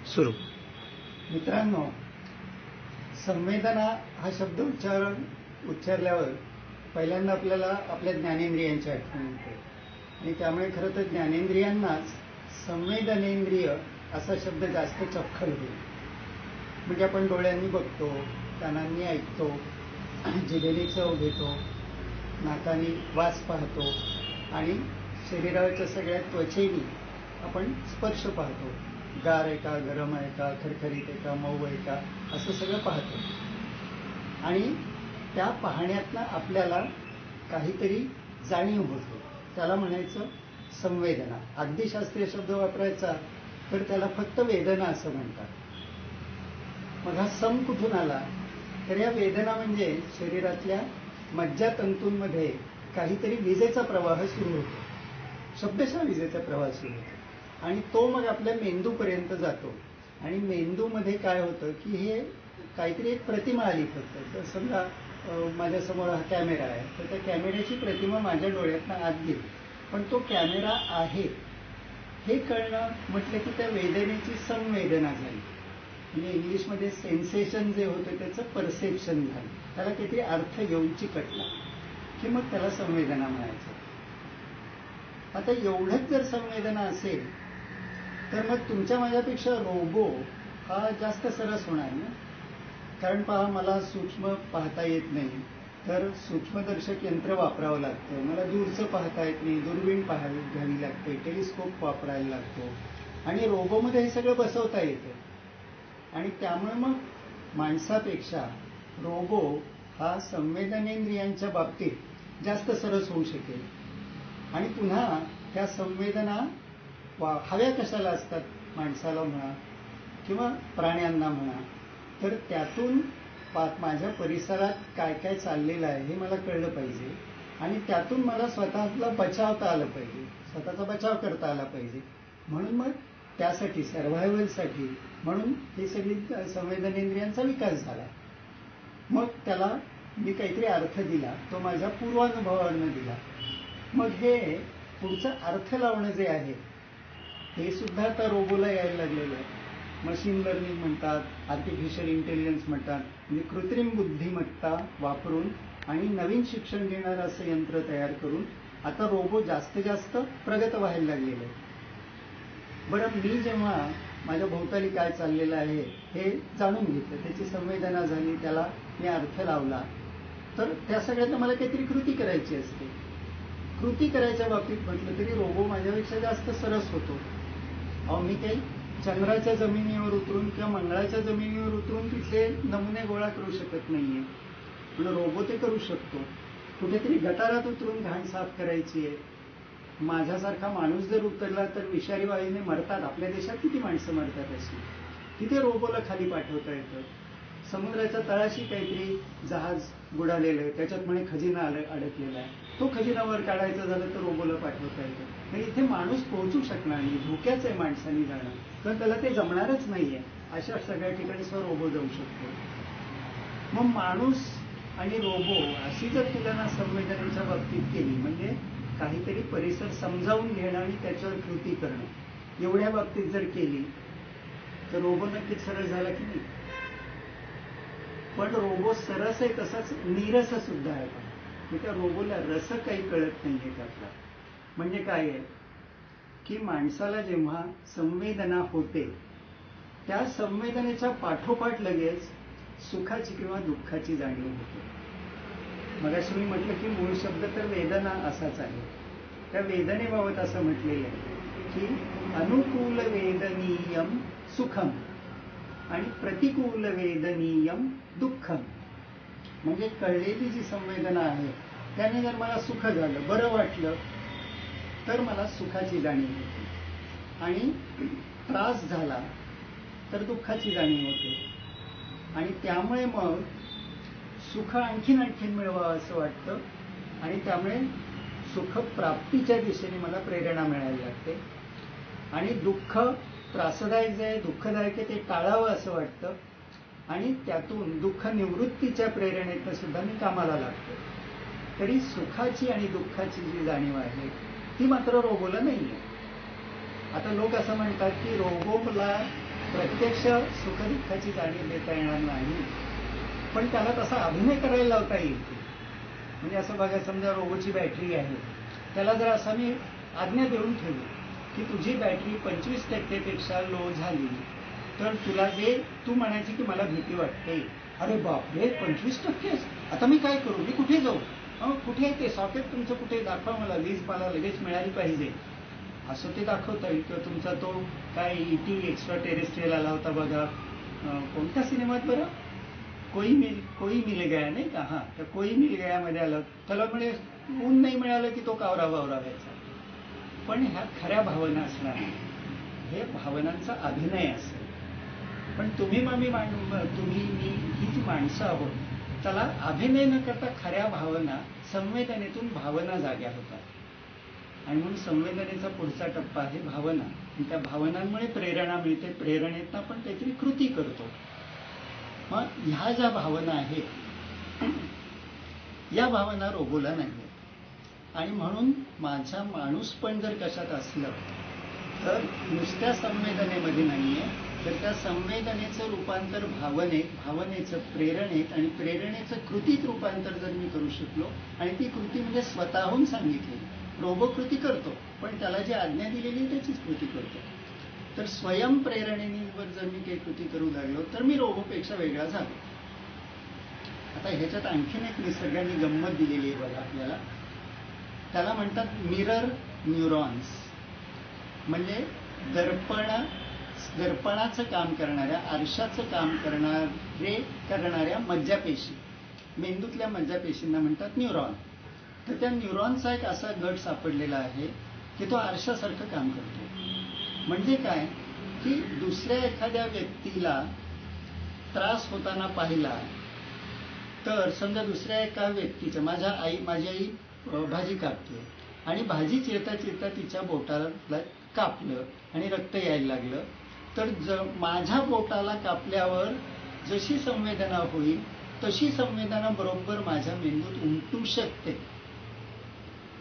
सुरू. मित्रांनो, संवेदना हा शब्द उच्चारल्यावर पहिल्यांदा आपल्याला आपल्या ज्ञानेंद्रियांची आठवण येते आणि त्यामुळे खरं तर ज्ञानेंद्रियांनाच संवेदनेंद्रिय असा शब्द जास्त चपखल होईल. म्हणजे आपण डोळ्यांनी बघतो, कानांनी ऐकतो, जिभेने चव घेतो, नाकाने वास पाहतो आणि शरीराच्या सगळ्या त्वचेनी आपण स्पर्श पाहतो. गार आहे का, गरम आहे का, खरखरीत आहे का, मऊ आहे का, असं सगळं पाहतो. आणि त्या पाहण्यातनं आपल्याला काहीतरी जाणीव होते. त्याला म्हणायचं संवेदना. अगदी शास्त्रीय शब्द वापरायचा तर त्याला फक्त वेदना असं म्हणतात. मग हा सम कुठून आला? तर या वेदना म्हणजे शरीरातल्या मज्जातंतूंमध्ये काहीतरी विजेचा प्रवाह सुरू होतो. शब्दशः विजेचा प्रवाह सुरू होतो आणि तो मग आपल्या मेंदूपर्यंत जातो. आणि मेंदूमध्ये काय होतं की हे काहीतरी एक प्रतिमा आली फक्त. तर समजा माझ्यासमोर हा कॅमेरा आहे, तर त्या कॅमेऱ्याची प्रतिमा माझ्या डोळ्यातनं आत गेली, पण तो कॅमेरा आहे हे कळणं म्हटलं की त्या वेदनेची संवेदना झाली. म्हणजे इंग्लिशमध्ये सेन्सेशन जे होतं त्याचं परसेप्शन झालं. त्याला काहीतरी अर्थ येऊन चिकटला की मग त्याला संवेदना म्हणायचं. आता एवढंच जर संवेदना असेल तर मग तुमच्या माझ्यापेक्षा रोबो हा जास्त सरस होणार ना. कारण पहा, मला सूक्ष्म पाहता येत नाही तर सूक्ष्मदर्शक यंत्र वापरावं लागतं. मला दूरचं पाहता येत नाही, दुर्बीण घ्यावी लागते, टेलिस्कोप वापरायला लागतो. आणि रोबोमध्ये हे सगळं बसवता येतं. आणि त्यामुळे मग माणसापेक्षा रोबो हा संवेदनेंद्रियांच्या बाबतीत जास्त सरस होऊ शकेल. आणि पुन्हा त्या संवेदना हव्या कशाला असतात? माणसाला म्हणा किंवा प्राण्यांना म्हणा, तर त्यातून माझ्या परिसरात काय काय चाललेलं आहे हे मला कळलं पाहिजे आणि त्यातून मला स्वतःला बचावता आलं पाहिजे, स्वतःचा बचाव करता आला पाहिजे. म्हणून मग त्यासाठी सर्व्हायव्हलसाठी म्हणून ही सगळी संवेदनेंद्रियांचा विकास झाला. मग त्याला मी काहीतरी अर्थ दिला, तो माझ्या पूर्वानुभवानं दिला. मग हे पुढचं अर्थ लावणं जे आहे हे सुद्धा आता रोबोला यायला लागलेलं आहे. मशीन लर्निंग म्हणतात, आर्टिफिशियल इंटेलिजन्स म्हणतात. म्हणजे कृत्रिम बुद्धिमत्ता वापरून आणि नवीन शिक्षण घेणारं असं यंत्र तयार करून आता रोबो जास्त जास्त प्रगत व्हायला लागलेलं आहे. बरं, मी जेव्हा माझ्या भोवताली काय चाललेलं आहे हे जाणून घेतलं, त्याची संवेदना झाली, त्याला मी अर्थ लावला, तर त्या सगळ्यात मला काहीतरी कृती करायची असते. कृती करायच्या बाबतीत म्हटलं तरी रोबो माझ्यापेक्षा जास्त सरस होतो. मी काही चंद्राच्या जमिनीवर उतरून किंवा मंगळाच्या जमिनीवर उतरून तिथले नमुने गोळा करू शकत नाहीये, पण रोबो ते करू शकतो. कुठेतरी गटारात उतरून घाण साफ करायची आहे. माझ्यासारखा माणूस जर उतरला तर विषारी वायूने मरतात. आपल्या देशात किती माणसं मरतात अशी. तिथे रोबोला खाली पाठवता येतं. समुद्राच्या तळाशी काहीतरी जहाज बुडालेलं आहे, त्याच्यात म्हणे खजिना अडकलेला आहे, तो खजिना वर काढायचा झालं तर रोबोला पाठवता येतं. आणि इथे माणूस पोहोचू शकणार नाही, धोक्याच आहे माणसाने जाणं, तर त्याला ते जमणारच नाहीये. अशा सगळ्या ठिकाणी रोबो जाऊ शकतो. मग माणूस आणि रोबो अशी जर तुलना संवेदनेच्या बाबतीत केली, म्हणजे काहीतरी परिसर समजावून घेणं आणि त्याच्यावर कृती करणं, एवढ्या बाबतीत जर केली तर रोबो नक्कीच सरस झाला की नाही. पण रोबो सरस आहे तसाच नीरस सुद्धा आहे. पण त्या रोबोला रस काही कळत नाहीये त्यातला. म्हणजे काय आहे की माणसाला जेव्हा संवेदना होते त्या संवेदनेच्या पाठोपाठ लगेच सुखाची किंवा दुःखाची जाणीव होते. मगाशी मी म्हटलं की मूळ शब्द तर वेदना असाच आहे. त्या वेदनेबाबत असं म्हटलेलं आहे की अनुकूल वेदनीयम सुखम आणि प्रतिकूल वेदनीयम दुःखम. म्हणजे कळलेली जी संवेदना आहे त्याने जर मला सुख झालं, बरं वाटलं, तर मला सुखाची जाणीव होते. आणि त्रास झाला तर दुःखाची जाणीव होते. आणि त्यामुळे मग सुख आणखीन मिळवावं असं वाटतं आणि त्यामुळे सुख प्राप्तीच्या दिशेने मला प्रेरणा मिळायला लागते. आणि दुःख त्रासदायक जे आहे, दुःखदायक आहे, ते टाळावं असं वाटतं आणि त्यातून दुःख निवृत्तीच्या प्रेरणेतनं सुद्धा मी कामाला लागतो. तरी सुखाची आणि दुःखाची जी जाणीव आहे ती मात्र रोबोला नाही आहे. आता लोक असं म्हणतात की रोबोला प्रत्यक्ष सुखदुःखाची जाणीव देता येणार नाही, पण त्याला तसा अभिनय करायला लावता येईल. म्हणजे असं बघा, समजा रोबोची बॅटरी आहे, त्याला जर असा मी आज्ञा देऊन ठेवली की तुझी बॅटरी 25% पेक्षा लो झाली तर तुला जे तू म्हणायची की मला भीती वाटते, अरे बापरे 25%, आता मी काय करू, मी कुठे जाऊ, कुठे ते सॉकेट तुमचं कुठे, दाखवा मला, वीज मला लगेच मिळाली पाहिजे, असं ते दाखवता येईल. किंवा तुमचा तो काय ET एक्स्ट्रा टेरेस्ट्रियल आला होता बघा, कोणत्या सिनेमात बरं, कोई मिल गया नाही का, हा, तर कोई मिल गया मध्ये आलं, त्याला म्हणजे ऊन नाही मिळालं की तो कावरा बावरा व्हायचा. पण ह्या खऱ्या भावना असणार, हे भावनांचा अभिनय असेल. पण तुम्ही मी ही जी माणसं आहोत, त्याला अभिनय न करता खऱ्या भावना, संवेदनेतून भावना जाग्या होतात. आणि म्हणून संवेदनेचा पुढचा टप्पा आहे भावना. आणि त्या भावनांमुळे प्रेरणा मिळते, प्रेरणेतनं आपण काहीतरी कृती करतो. मग ह्या ज्या भावना आहेत, या भावना रोबोला नाही. आणि म्हणून माझा माणूस पण जर कशात असलं तर नुसत्या संवेदनेमध्ये नाहीये, तर त्या संवेदनेचं रूपांतर भावनेत, भावनेचं प्रेरणेत, आणि प्रेरणेचं कृतीत रूपांतर जर मी करू शकलो, आणि ती कृती म्हणजे स्वतःहून सांगितली. रोबो कृती करतो, पण त्याला जी आज्ञा दिलेली त्याचीच कृती करतो. तर स्वयंप्रेरणेवर जर मी काही कृती करू लागलो तर मी रोबोपेक्षा वेगळा झालो. आता ह्याच्यात आणखीन एक निसर्गाने गंमत दिलेली आहे बघा आपल्याला, त्याला म्हणतात मिरर न्यूरॉन्स. म्हणजे दर्पणाचं काम करणाऱ्या, आरशाचं काम करणाऱ्या मज्जापेशी, मेंदूतल्या मज्जापेशींना म्हणतात न्यूरॉन. तर त्या न्यूरॉनचा एक असा गट सापडलेला आहे की तो आरशासारखं काम करतो. म्हणजे काय की दुसऱ्या एखाद्या व्यक्तीला त्रास होताना पाहिला तर, समजा दुसऱ्या एका व्यक्तीचं, माझी आई भाजी कापते आणि भाजी चिरता चिरता तिच्या बोटाला कापलं आणि रक्त यायला लागलं, तर माझ्या बोटाला कापल्यावर जशी संवेदना होईल तशी संवेदना बरोबर माझ्या मेंदूत उमटू शकते.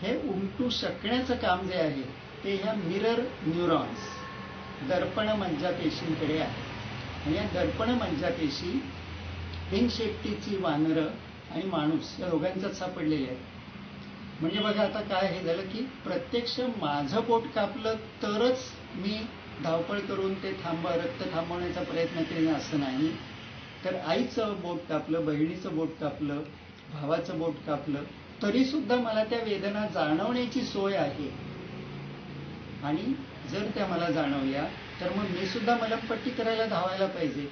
हे उमटू शकण्याचं काम जे आहे ते ह्या मिरर न्यूरॉन्स, दर्पण मज्जापेशींकडे आहे. आणि या दर्पण मज्जापेशी पिंक शेपटीची वानरं आणि माणूस या दोघांच्यात सापडलेले आहेत. म्हणजे बघा आता काय हे झालं की प्रत्यक्ष माझं बोट कापलं तरच मी धावपळ करून ते रक्त थांबवण्याचा प्रयत्न केला असं नाही, तर आईचं बोट कापलं, बहिणीचं बोट कापलं, भावाचं बोट कापलं तरी सुद्धा मला त्या वेदना जाणवण्याची सोय आहे. आणि जर त्या मला जाणवल्या तर मग मी सुद्धा मलमपट्टी करायला धावायला पाहिजे.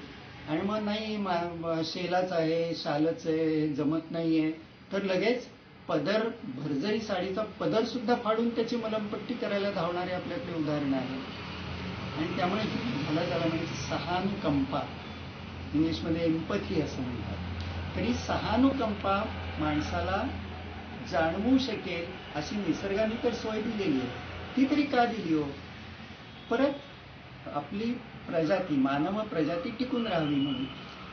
आणि मग नाही शेलाच आहे, शालच आहे, जमत नाहीये, तर लगेच पदर, भरजरी साडीचा पदर सुद्धा फाडून त्याची मलमपट्टी करायला धावणारे आपल्याकडे उदाहरणं आहेत. आणि त्यामुळे मला त्याला म्हणजे सहानुकंपा, इंग्लिशमध्ये एम्पथी असं म्हणतात. तरी सहानुकंपा माणसाला जाणवू शकेल अशी निसर्गाने तर सोय दिलेली आहे. ती तरी का दिली हो? परत आपली प्रजाती, मानव प्रजाती टिकून राहावी म्हणून.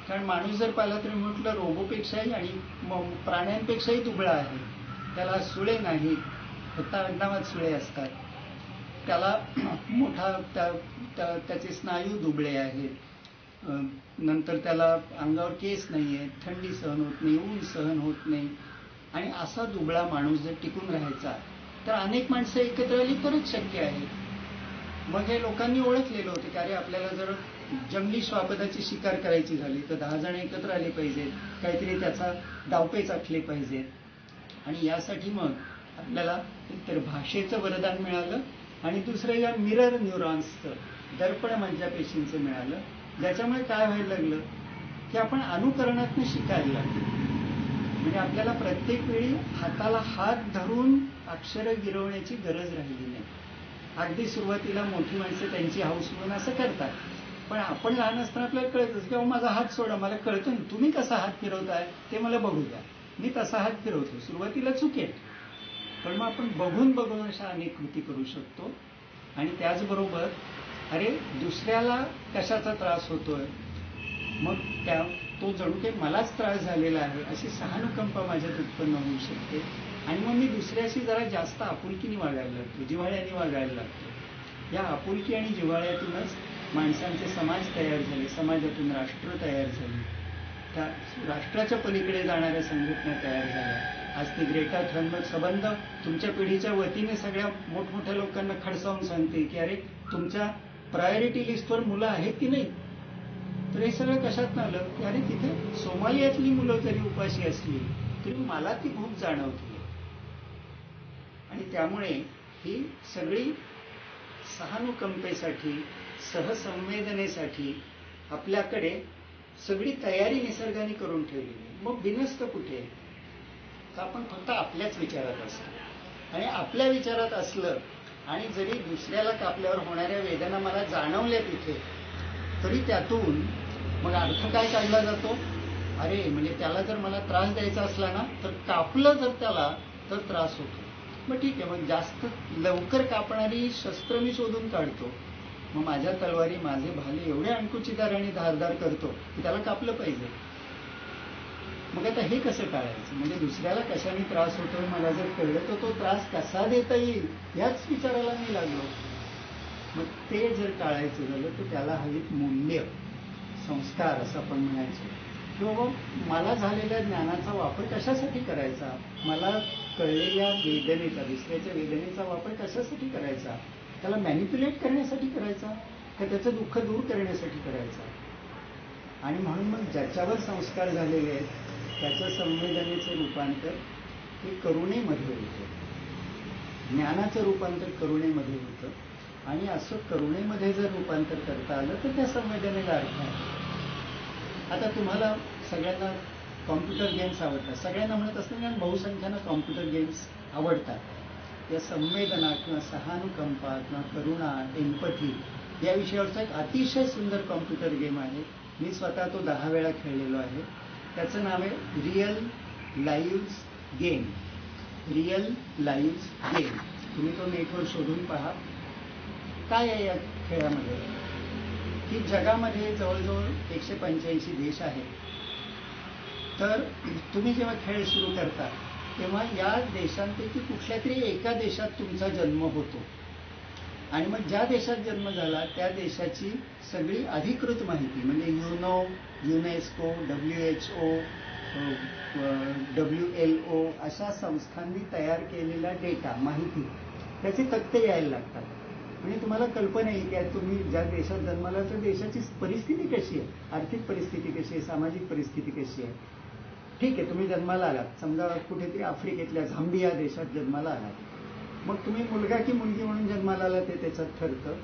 कारण माणूस जर पाहिला तरी म्हटलं रोबोपेक्षाही आणि प्राण्यांपेक्षाही दुबळा आहे. त्याला सुळे नाहीत, फक्त आडनावात सुळे असतात. त्याला मोठा त्याचे स्नायू दुबळे आहेत. नंतर त्याला अंगावर केस नाही आहेत, थंडी सहन होत नाही, ऊन सहन होत नाही. आणि असा दुबळा माणूस जर टिकून राहायचा तर अनेक माणसं एकत्र आली तरच शक्य आहे. मग हे लोकांनी ओळखलेलं होतं की अरे आपल्याला जर जंगली श्वापदाची शिकार करायची झाली तर 10 जण एकत्र आले पाहिजेत, काहीतरी त्याचा डावपेच आखले पाहिजेत. आणि यासाठी मग आपल्याला एकतर भाषेचं वरदान मिळालं आणि दुसरं या मिरर न्यूरॉन्सचं, दर्पण मज्जापेशींचं मिळालं. ज्याच्यामुळे काय व्हायला लागलं की आपण अनुकरणातून शिकायला लागलो. म्हणजे आपल्याला प्रत्येक वेळी हाताला हात धरून अक्षरं गिरवण्याची गरज राहिली नाही. अगदी सुरुवातीला मोठी माणसं त्यांची हौस म्हणून असं करतात, पण आपण लहान असताना आपल्याला कळतच की माझा हात सोडा, मला कळतं ना तुम्ही कसा हात फिरवताय ते मला बघू द्या, मी तसा हात फिरवतो. सुरुवातीला चुकेल, पण मग आपण बघून बघून अशा अनेक कृती करू शकतो. आणि त्याचबरोबर अरे दुसऱ्याला कशाचा त्रास होतोय, मग तो जणू काही मलाच त्रास झालेला आहे अशी सहानुकंपा माझ्यात उत्पन्न होऊ शकते. आणि मग मी दुसऱ्याशी जरा जास्त आपुलकीने वागायला लागतो, जिव्हाळ्याने वागायला लागतो. या आपुलकी आणि जिव्हाळ्यातूनच माणसांचे समाज तयार झाले, समाजातून राष्ट्र तयार झाली, त्या राष्ट्राच्या पलीकडे जाणाऱ्या संघटना तयार झाल्या. आज ती ग्रेटा थर्नबर्ग संबंध तुमच्या पिढीच्या वतीने सगळ्या मोठमोठ्या लोकांना खडसावून सांगते की अरे तुमच्या प्रायोरिटी लिस्टवर मुलं आहेत की नाही. तर हे सगळं कशात आलं की अरे तिथे सोमालियातली मुलं जरी उपाशी असली तरी मला ती भूक जाणवते. आणि त्यामुळे ही सगळी सहानुकंपेसाठी, सहसंवेदनेसाठी आपल्याकडे सगळी तयारी निसर्गाने करून ठेवलेली. मग बिनसतं कुठे? तर आपण फक्त आपल्याच विचारात असतो. आणि आपल्या विचारात असलं आणि जरी दुसऱ्याला कापल्यावर होणाऱ्या वेदना मला जाणवल्या तिथे, तरी त्यातून मग अर्थ काय काढला जातो? अरे म्हणजे त्याला जर मला त्रास द्यायचा असला ना तर कापलं जर त्याला तर त्रास होतो. मग ठीक आहे, मग जास्त लवकर कापणारी शस्त्र मी शोधून काढतो. मग माझ्या तलवारी, माझे भाले एवढे अणकुचीदार आणि धारदार करतो की त्याला कापलं पाहिजे. मग आता हे कसं टाळायचं? म्हणजे दुसऱ्याला कशाने त्रास होतोय मला जर कळलं तर तो त्रास कसा देता येईल याच विचाराला मी लागलो. मग ते जर टाळायचं झालं तर त्याला हवीत मूल्य, संस्कार असं आपण म्हणायचो. किंवा मला झालेल्या ज्ञानाचा वापर कशासाठी करायचा, मला कळलेल्या वेदनेचा, दुसऱ्याच्या वेदनेचा वापर कशासाठी करायचा? त्याला मॅनिप्युलेट करण्यासाठी करायचा का त्याचं दुःख दूर करण्यासाठी करायचा? आणि म्हणून मग ज्याच्यावर संस्कार झालेले आहेत त्याच्या संवेदनेचे रूपांतर हे करुणेमध्ये होतं, ज्ञानाचं रूपांतर करुणेमध्ये होतं. आणि असं करुणेमध्ये जर रूपांतर करता आलं तर त्या संवेदनेला अर्थ आहे. आता तुम्हाला सगळ्यांना कॉम्प्युटर गेम्स आवडतात, सगळ्यांना म्हणत असताना बहुसंख्यानं कॉम्प्युटर गेम्स आवडतात. या संवेदना किंवा सहानुकंपा किंवा करुणा, एम्पथी या विषयावरचा एक अतिशय सुंदर कॉम्प्युटर गेम आहे. मी स्वतः तो 10 वेळा खेळलेलो आहे. त्याचं नाव आहे real live game. Real live game. तुम्ही तो नेटवर शोधून पहा. काय आहे या खेळामध्ये की जगामध्ये जवळजवळ 185 देश आहेत. तर तुम्ही जेव्हा खेळ सुरू करता तेव्हा या देशांपैकी कुठल्या तरी एका देशात तुमचा जन्म होतो. आणि मग ज्या देशात जन्म झाला त्या देशाची सगळी अधिकृत माहिती म्हणजे युनो, युनेस्को, WHO, WLO अशा संस्थांनी तयार केलेला डेटा, माहिती, त्याचे तक्ते यायला लागतात. म्हणजे तुम्हाला कल्पना येईल की तुम्ही ज्या देशात जन्माला त्या देशाची परिस्थिती कशी आहे, आर्थिक परिस्थिती कशी आहे, सामाजिक परिस्थिती कशी आहे. ठीक आहे, तुम्ही जन्माला आलात, समजा कुठेतरी आफ्रिकेतल्या झांबिया देशात जन्माला आलात. मग तुम्ही मुलगा की मुलगी म्हणून जन्माला आला ते त्याच्यात ठरतं.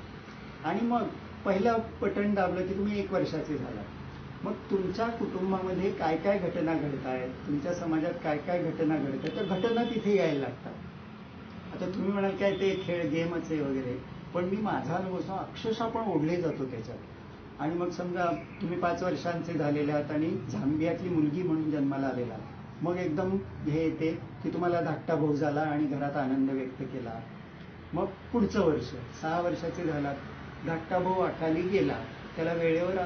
आणि मग पहिलं बटन दाबलं की तुम्ही 1 वर्षाचे झालात. मग तुमच्या कुटुंबामध्ये काय काय घटना घडत आहेत, तुमच्या समाजात काय काय घटना घडत आहेत, त्या घटना तिथे यायला लागतात. आता तुम्ही म्हणाल काय ते खेळ गेमच आहे वगैरे, पण मी माझा अनुभव अक्षरशः पण ओढले जातो त्याच्यात. आणि मग समजा तुम्ही 5 वर्षांचे झालेले आहात आणि झांबियातली मुलगी म्हणून जन्माला आलेला, मग एकदम हे येते की तुम्हाला धाकटा भाऊ झाला आणि घरात आनंद व्यक्त केला. मग पुढचं वर्ष 6 वर्षाचे झालात, धाकटा भाऊ अकाली गेला, त्याला वेळेवर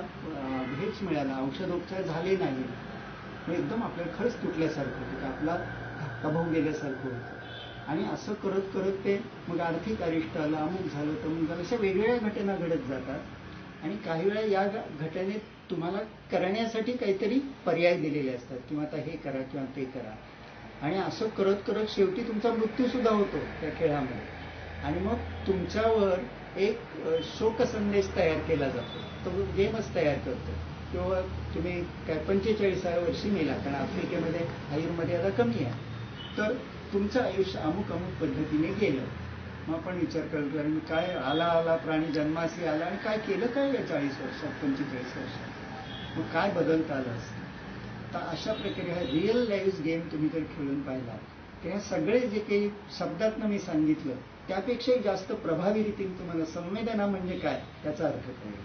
हेच मिळाला, औषधोपचार झाले नाही. मग एकदम आपल्याला खरंच तुटल्यासारखं होतं, आपला धाकटा भाऊ गेल्यासारखं होतं. आणि असं करत करत ते मग आर्थिक अरिष्ट आलं, अमुक झालं, तमुक झालं, अशा वेगवेगळ्या घटना घडत जातात. आणि काही वेळा या घटनेत तुम्हाला करण्यासाठी काहीतरी पर्याय दिलेले असतात किंवा आता हे करा किंवा ते करा. आणि असं करत करत शेवटी तुमचा मृत्यू सुद्धा होतो त्या खेळामध्ये. आणि मग तुमच्यावर एक शोक संदेश तयार केला जातो, तो गेमच तयार करतो. किंवा तुम्ही काय 45व्या वर्षी मेला, कारण आफ्रिकेमध्ये आयुर्मध्ये आता कमी आहे, तर तुमचं आयुष्य अमुक अमुक पद्धतीने गेलं. मग आपण विचार करतो आणि काय आला प्राणी जन्मासी आला आणि काय केलं काय या 40 वर्षात, 45 वर्षात, मग काय बदलता आलं असतं. तर अशा प्रकारे हा रिअल लाईव्ह गेम तुम्ही जर खेळून पाहिला तर ह्या सगळे जे काही शब्दातनं मी सांगितलं त्यापेक्षा जास्त प्रभावी रीतीने तुम्हाला संवेदना म्हणजे काय त्याचा अर्थ कळेल.